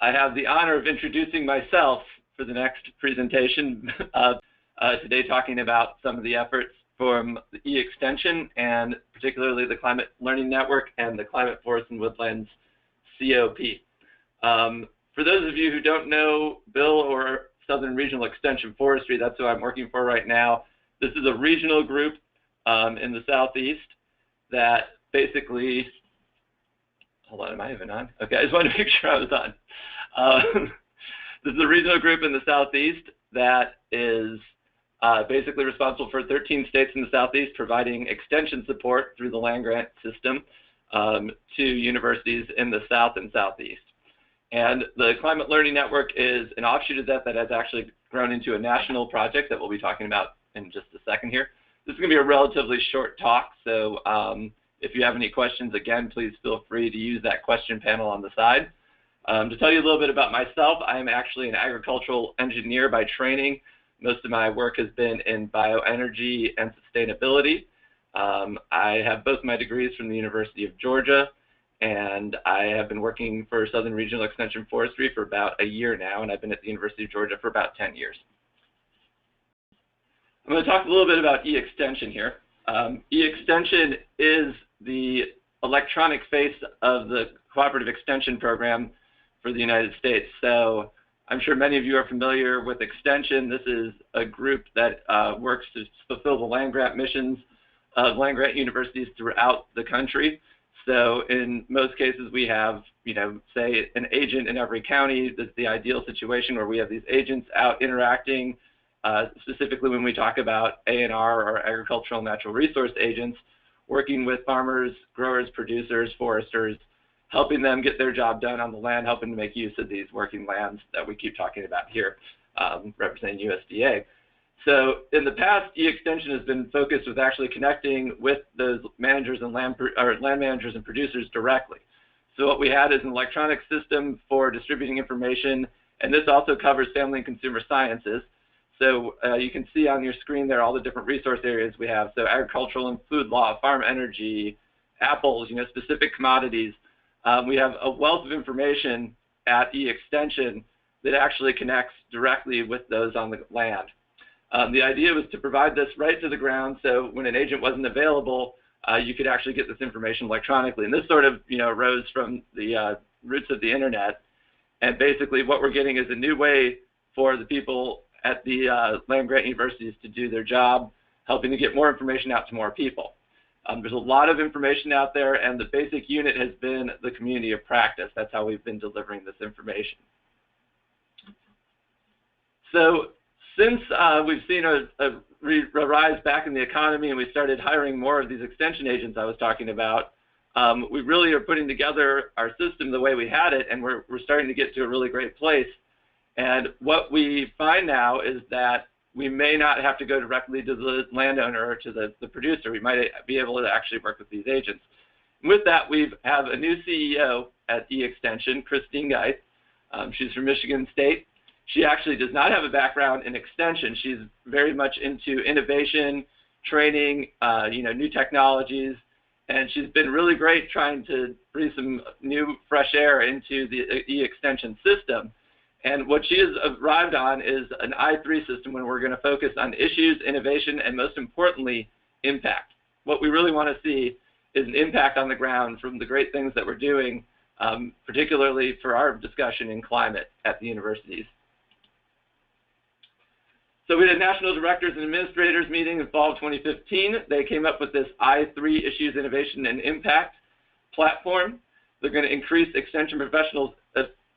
I have the honor of introducing myself for the next presentation, today talking about some of the efforts from the E-Extension and particularly the Climate Learning Network and the Climate Forest and Woodlands COP. For those of you who don't know Bill or Southern Regional Extension Forestry, that's who I'm working for right now. This is a regional group in the Southeast that basically, hold on, am I even on? Okay, I just wanted to make sure I was on. This is a regional group in the Southeast that is basically responsible for 13 states in the Southeast providing extension support through the land grant system to universities in the South and Southeast. And the Climate Learning Network is an offshoot of that has actually grown into a national project that we'll be talking about in just a second here. This is going to be a relatively short talk, so if you have any questions, again, please feel free to use that question panel on the side. To tell you a little bit about myself, I am actually an agricultural engineer by training. Most of my work has been in bioenergy and sustainability. I have both my degrees from the University of Georgia, and I have been working for Southern Regional Extension Forestry for about a year now, and I've been at the University of Georgia for about 10 years. I'm going to talk a little bit about E-Extension here. E-Extension is the electronic face of the Cooperative Extension Program for the United States. So I'm sure many of you are familiar with Extension. This is a group that works to fulfill the land grant missions of land grant universities throughout the country. So in most cases, we have, say an agent in every county. That's the ideal situation where we have these agents out interacting, specifically when we talk about A&R or agricultural natural resource agents, working with farmers, growers, producers, foresters, helping them get their job done on the land, helping to make use of these working lands that we keep talking about here, representing USDA. So in the past, E-Extension has been focused with actually connecting with those managers and land managers and producers directly. So what we had is an electronic system for distributing information, and this also covers family and consumer sciences. So you can see on your screen there all the different resource areas we have. So agricultural and food law, farm energy, apples, specific commodities. We have a wealth of information at E-Extension that actually connects directly with those on the land. The idea was to provide this right to the ground, so when an agent wasn't available, you could actually get this information electronically. And this sort of, arose from the roots of the internet. And basically what we're getting is a new way for the people at the land grant universities to do their job, helping to get more information out to more people. There's a lot of information out there, and the basic unit has been the community of practice. That's how we've been delivering this information. So since we've seen a rise back in the economy and we started hiring more of these extension agents I was talking about, we really are putting together our system the way we had it, and we're starting to get to a really great place. And what we find now is that we may not have to go directly to the landowner or to the producer. We might be able to actually work with these agents. And with that, we have a new CEO at E-Extension, Christine Geith. She's from Michigan State. She actually does not have a background in extension. She's very much into innovation, training, new technologies, and she's been really great trying to breathe some new fresh air into the E-Extension system. And what she has arrived on is an I3 system where we're going to focus on issues, innovation, and most importantly, impact. What we really want to see is an impact on the ground from the great things that we're doing, particularly for our discussion in climate at the universities. So we had a National Directors and Administrators meeting in fall of 2015. They came up with this I3 Issues, Innovation, and Impact platform. They're going to increase extension professionals'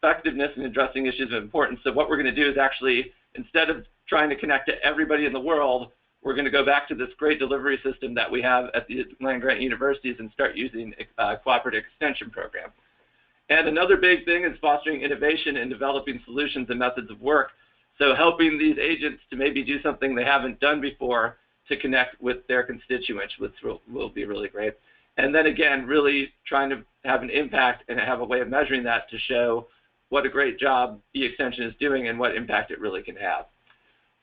effectiveness in addressing issues of importance. So what we're going to do is actually, instead of trying to connect to everybody in the world, we're going to go back to this great delivery system that we have at the land grant universities and start using a cooperative extension program. And another big thing is fostering innovation and developing solutions and methods of work. So helping these agents to maybe do something they haven't done before to connect with their constituents, which will be really great. And then again, really trying to have an impact and have a way of measuring that to show what a great job E-Extension is doing and what impact it really can have.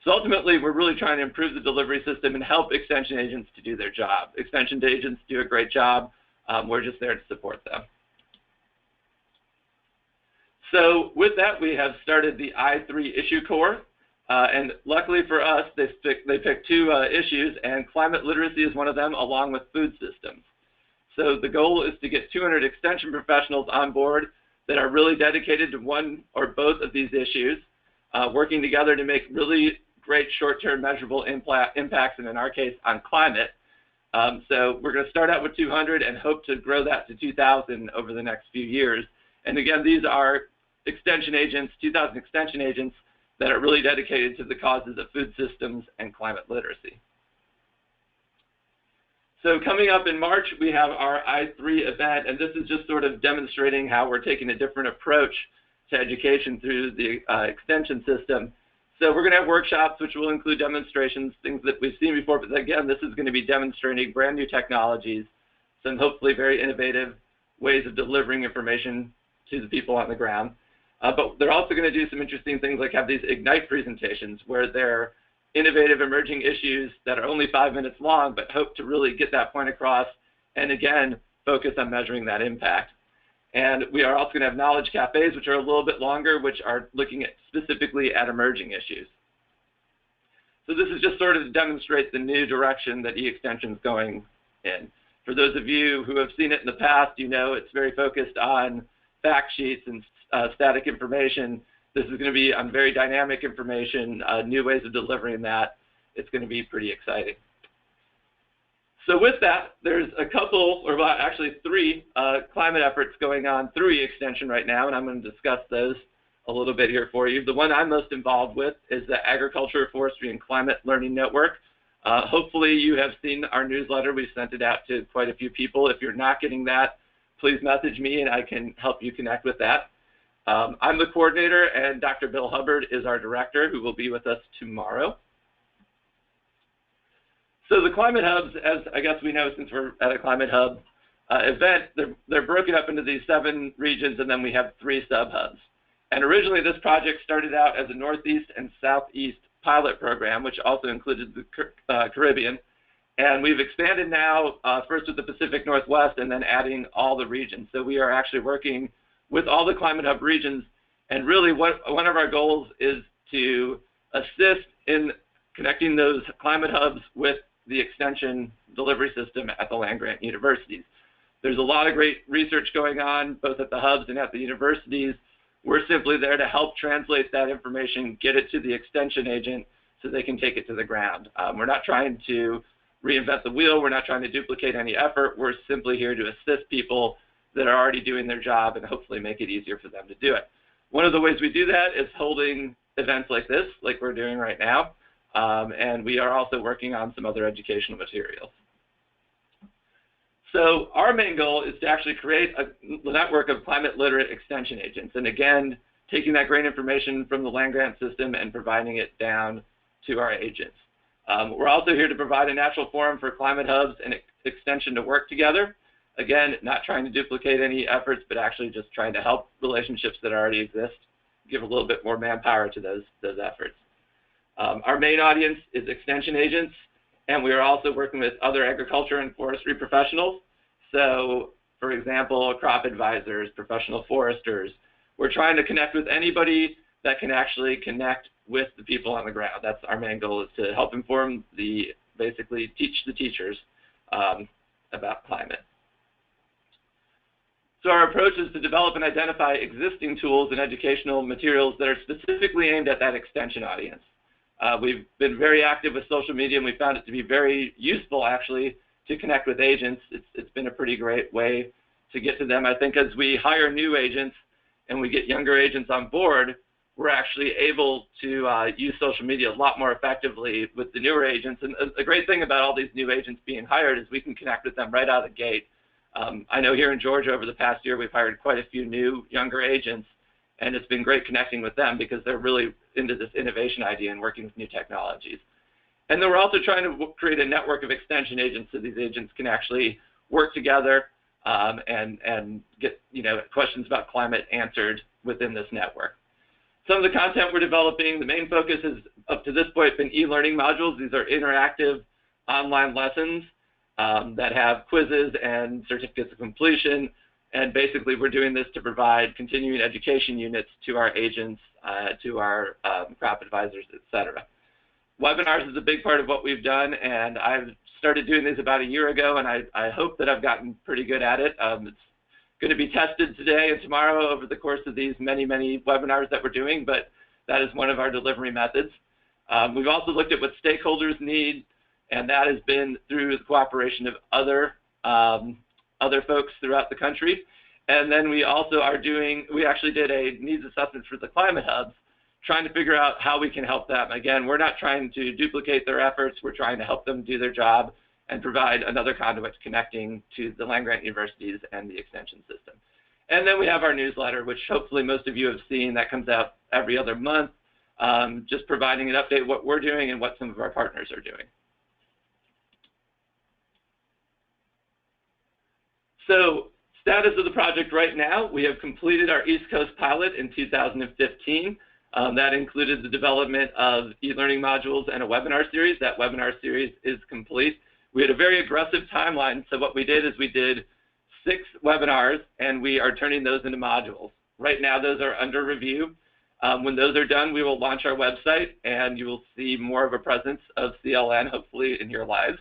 So ultimately, we're really trying to improve the delivery system and help extension agents to do their job. Extension agents do a great job. We're just there to support them. So with that, we have started the I3 issue core. And luckily for us, they picked two issues, and climate literacy is one of them, along with food systems. So the goal is to get 200 extension professionals on board that are really dedicated to one or both of these issues, working together to make really great short-term measurable impacts, and in our case, on climate. So we're going to start out with 200 and hope to grow that to 2,000 over the next few years. And again, these are extension agents, 2,000 extension agents that are really dedicated to the causes of food systems and climate literacy. So coming up in March, we have our I3 event, and this is just sort of demonstrating how we're taking a different approach to education through the extension system. So we're going to have workshops which will include demonstrations, things that we've seen before, but again, this is going to be demonstrating brand new technologies, some hopefully very innovative ways of delivering information to the people on the ground. But they're also going to do some interesting things like have these Ignite presentations where they're innovative emerging issues that are only 5 minutes long, but hope to really get that point across and again, focus on measuring that impact. And we are also going to have knowledge cafes, which are a little bit longer, which are looking at specifically at emerging issues. So this is just sort of to demonstrate the new direction that e-extension is going in. For those of you who have seen it in the past, you know it's very focused on fact sheets and static information. This is going to be on very dynamic information, new ways of delivering that. It's going to be pretty exciting. So with that, there's a couple, or actually three climate efforts going on through e-extension right now, and I'm going to discuss those a little bit here for you. The one I'm most involved with is the Agriculture, Forestry, and Climate Learning Network. Hopefully you have seen our newsletter. We've sent it out to quite a few people. If you're not getting that, please message me and I can help you connect with that. I'm the coordinator, and Dr. Bill Hubbard is our director, who will be with us tomorrow. So the climate hubs, as I guess we know since we're at a climate hub event, they're broken up into these 7 regions, and then we have 3 sub-hubs. And originally this project started out as a Northeast and Southeast pilot program, which also included the Caribbean. And we've expanded now, first with the Pacific Northwest, and then adding all the regions. So we are actually working with all the climate hub regions, and really one of our goals is to assist in connecting those climate hubs with the extension delivery system at the land-grant universities. There's a lot of great research going on, both at the hubs and at the universities. We're simply there to help translate that information, get it to the extension agent so they can take it to the ground. We're not trying to reinvent the wheel. We're not trying to duplicate any effort. We're simply here to assist people that are already doing their job and hopefully make it easier for them to do it. One of the ways we do that is holding events like this, like we're doing right now. And we are also working on some other educational materials. So our main goal is to actually create a network of climate literate extension agents. And again, taking that great information from the land-grant system and providing it down to our agents. We're also here to provide a natural forum for climate hubs and extension to work together. Again, not trying to duplicate any efforts, but actually just trying to help relationships that already exist, give a little bit more manpower to those efforts. Our main audience is extension agents, and we are also working with other agriculture and forestry professionals. So, for example, crop advisors, professional foresters. We're trying to connect with anybody that can actually connect with the people on the ground. That's our main goal, is to help inform basically teach the teachers about climate. So our approach is to develop and identify existing tools and educational materials that are specifically aimed at that extension audience. We've been very active with social media, and we found it to be very useful, actually, to connect with agents. It's been a pretty great way to get to them. I think as we hire new agents and we get younger agents on board, we're actually able to use social media a lot more effectively with the newer agents. And a great thing about all these new agents being hired is we can connect with them right out of the gate. I know here in Georgia over the past year, we've hired quite a few new, younger agents, and it's been great connecting with them because they're really into this innovation idea and working with new technologies. And then we're also trying to create a network of extension agents so these agents can actually work together and get questions about climate answered within this network. Some of the content we're developing, the main focus has up to this point been e-learning modules. These are interactive online lessons that have quizzes and certificates of completion And basically, we're doing this to provide continuing education units to our agents, to our crop advisors, et cetera. Webinars is a big part of what we've done, and I've started doing these about a year ago, and I hope that I've gotten pretty good at it. It's going to be tested today and tomorrow over the course of these many, many webinars that we're doing, but that is one of our delivery methods. We've also looked at what stakeholders need, and that has been through the cooperation of other folks throughout the country. And then we also we actually did a needs assessment for the climate hubs, trying to figure out how we can help them. Again, we're not trying to duplicate their efforts. We're trying to help them do their job and provide another conduit connecting to the land-grant universities and the extension system. And then we have our newsletter, which hopefully most of you have seen. That comes out every other month, just providing an update what we're doing and what some of our partners are doing. So, status of the project right now, we have completed our East Coast pilot in 2015. That included the development of e-learning modules and a webinar series. That webinar series is complete. We had a very aggressive timeline, so what we did is we did 6 webinars, and we are turning those into modules. Right now, those are under review. When those are done, we will launch our website, and you will see more of a presence of CLN, hopefully, in your lives.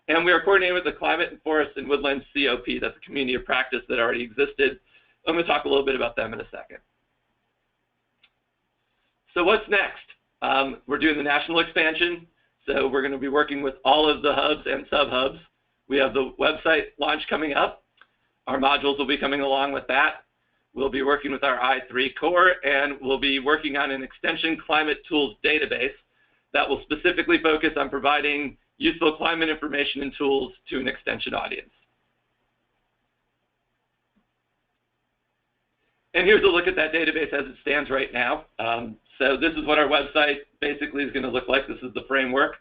And we are coordinating with the Climate and Forest and Woodlands COP. That's a community of practice that already existed. I'm going to talk a little bit about them in a second. So what's next? We're doing the national expansion. So we're going to be working with all of the hubs and sub-hubs. We have the website launch coming up. Our modules will be coming along with that. We'll be working with our I3 core, and we'll be working on an extension climate tools database that will specifically focus on providing useful climate information and tools to an extension audience. And here's a look at that database as it stands right now. So this is what our website basically is going to look like. This is the framework.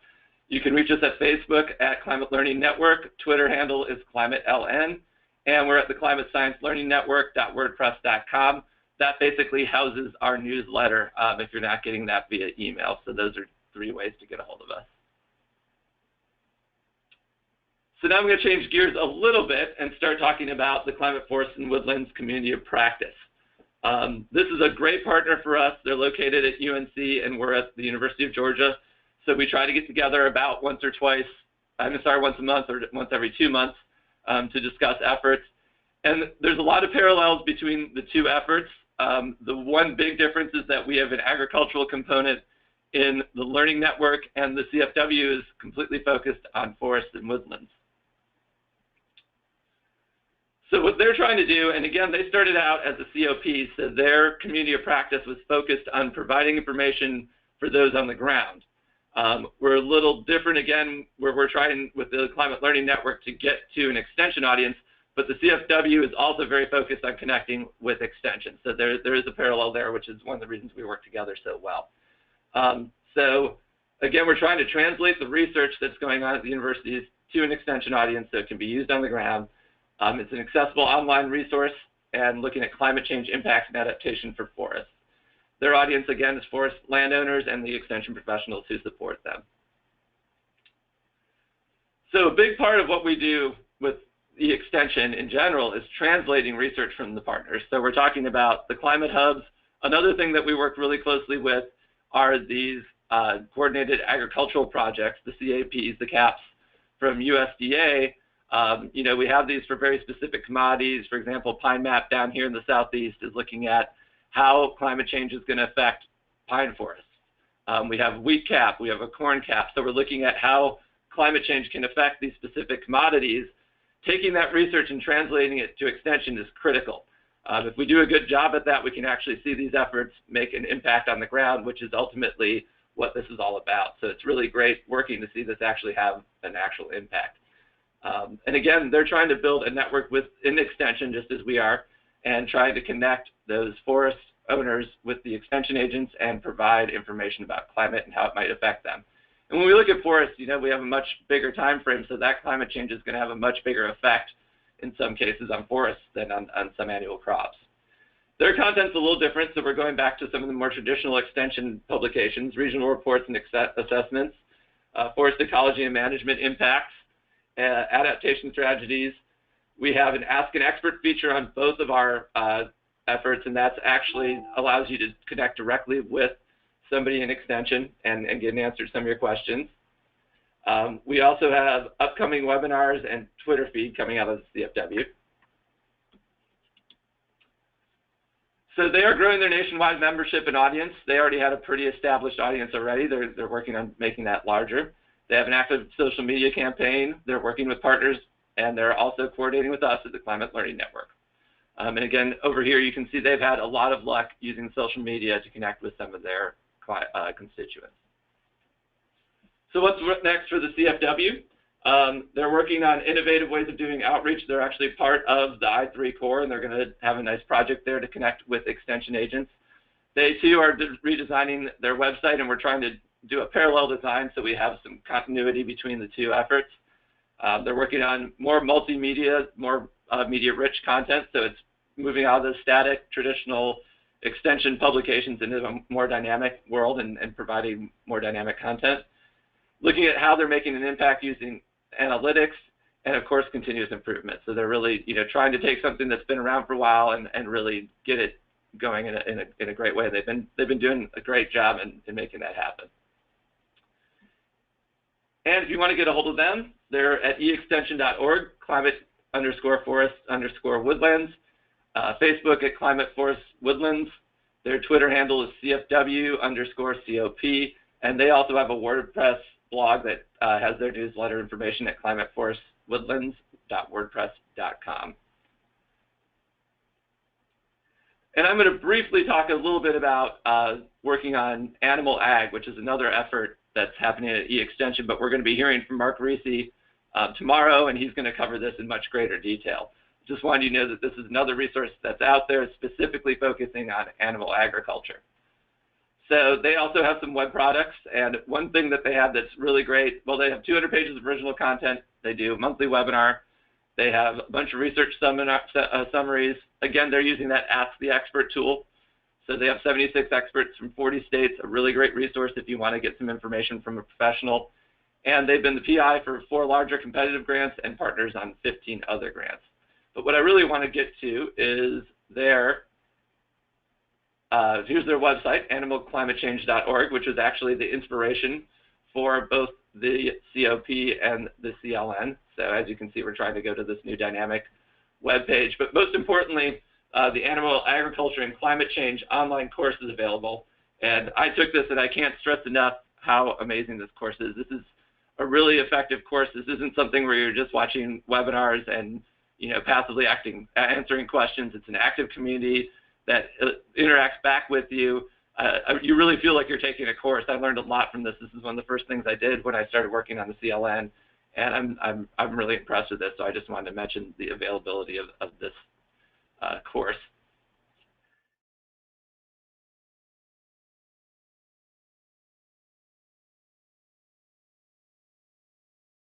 You can reach us at Facebook at Climate Learning Network. Twitter handle is ClimateLN. And we're at the Climate Science Learning Network.wordpress.com. That basically houses our newsletter if you're not getting that via email. So those are 3 ways to get a hold of us. So now I'm going to change gears a little bit and start talking about the Climate Forest and Woodlands Community of Practice. This is a great partner for us. They're located at UNC, and we're at the University of Georgia. So we try to get together about once a month or once every 2 months to discuss efforts. And there's a lot of parallels between the 2 efforts. The one big difference is that we have an agricultural component in the Learning Network, and the CFW is completely focused on forests and woodlands. So what they're trying to do, and again, they started out as a COP, so their community of practice was focused on providing information for those on the ground. We're a little different, again, where we're trying with the Climate Learning Network to get to an extension audience, but the CFW is also very focused on connecting with extension. So there is a parallel there, which is one of the reasons we work together so well. So again, we're trying to translate the research that's going on at the universities to an extension audience so it can be used on the ground. It's an accessible online resource and looking at climate change impacts and adaptation for forests. Their audience, again, is forest landowners and the extension professionals who support them. So a big part of what we do with the extension in general is translating research from the partners. So we're talking about the climate hubs. Another thing that we work really closely with are these coordinated agricultural projects, the CAPs, the CAPs from USDA. We have these for very specific commodities. For example, Pine Map down here in the Southeast is looking at how climate change is going to affect pine forests. We have wheat cap, we have a corn cap. So we're looking at how climate change can affect these specific commodities. Taking that research and translating it to extension is critical. If we do a good job at that, we can actually see these efforts make an impact on the ground, which is ultimately what this is all about. So it's really great working to see this actually have an actual impact. And again, they're trying to build a network within extension, just as we are, and trying to connect those forest owners with the extension agents and provide information about climate and how it might affect them. And when we look at forests, we have a much bigger time frame, so that climate change is going to have a much bigger effect in some cases on forests than on some annual crops. Their content's a little different, so we're going back to some of the more traditional extension publications, regional reports and assessments, forest ecology and management impacts, adaptation strategies, We have an Ask an Expert feature on both of our efforts, and that actually allows you to connect directly with somebody in Extension and get an answer to some of your questions. We also have upcoming webinars and Twitter feed coming out of the CFW. So they are growing their nationwide membership and audience. They already had a pretty established audience already. They're working on making that larger. They have an active social media campaign. They're working with partners, and they're also coordinating with us at the Climate Learning Network. And again, over here, you can see they've had a lot of luck using social media to connect with some of their constituents. So what's next for the CFW? They're working on innovative ways of doing outreach. They're actually part of the I3 core, and they're going to have a nice project there to connect with Extension agents. They, too, are redesigning their website, and we're trying to do a parallel design so we have some continuity between the two efforts. They're working on more multimedia, more media-rich content, so it's moving out of the static, traditional Extension publications into a more dynamic world and providing more dynamic content. Looking at how they're making an impact using analytics and, of course, continuous improvement. So they're really, trying to take something that's been around for a while and really get it going in a great way. They've been doing a great job in making that happen. And if you want to get a hold of them, they're at eextension.org, climate_forest_woodlands, Facebook at Climate Forest Woodlands. Their Twitter handle is CFW_COP, and they also have a WordPress blog that has their newsletter information at climateforestwoodlands.wordpress.com. And I'm going to briefly talk a little bit about working on animal ag, which is another effort that's happening at eExtension, but we're going to be hearing from Mark Reese tomorrow, and he's going to cover this in much greater detail. Just wanted you to know that this is another resource that's out there specifically focusing on animal agriculture. So they also have some web products, and one thing that they have that's really great, well, they have 200 pages of original content. They do a monthly webinar. They have a bunch of research summaries. Again, they're using that Ask the Expert tool. So they have 76 experts from 40 states, a really great resource if you want to get some information from a professional. And they've been the PI for 4 larger competitive grants and partners on 15 other grants. But what I really want to get to is here's their website, animalclimatechange.org, which is actually the inspiration for both the COP and the CLN. So as you can see, we're trying to go to this new dynamic web page. But most importantly, the Animal Agriculture and Climate Change online course is available. And I took this, and I can't stress enough how amazing this course is. This is a really effective course. This isn't something where you're just watching webinars and passively answering questions. It's an active community that interacts back with you. You really feel like you're taking a course. I learned a lot from this. This is one of the first things I did when I started working on the CLN, and I'm really impressed with this. So I just wanted to mention the availability of this course.